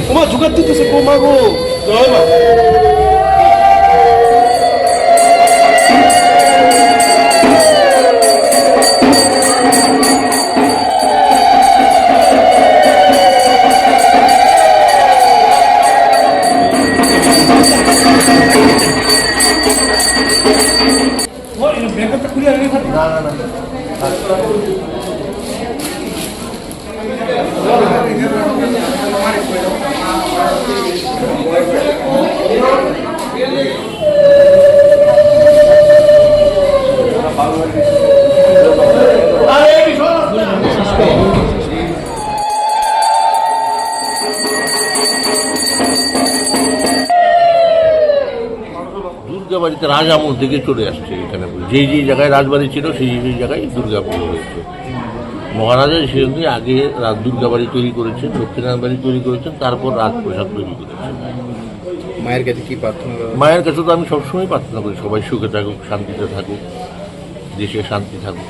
Uma juga tuh sa kumago. Tama. Oh, ini mereka tak kuliah ni kan? Nah. দুর্গাবাড়িতে রাজ আমল থেকে চলে আসছে এখানে, যে জায়গায় রাজবাড়ি ছিল সেই জায়গায় দুর্গা পুজো হয়েছে। মহারাজা সেখানে আগে দুর্গাবাড়ি তৈরি করেছেন, লক্ষ্মীনারায়ণ বাড়ি তৈরি করেছেন, তারপর রাজপ্রসাদ তৈরি করেছেন। মায়ের কাছে কি প্রার্থনা? মায়ের কাছে তো আমি সবসময় প্রার্থনা করি সবাই সুখে থাকুক, শান্তিতে থাকুক, দেশে শান্তি থাকুক।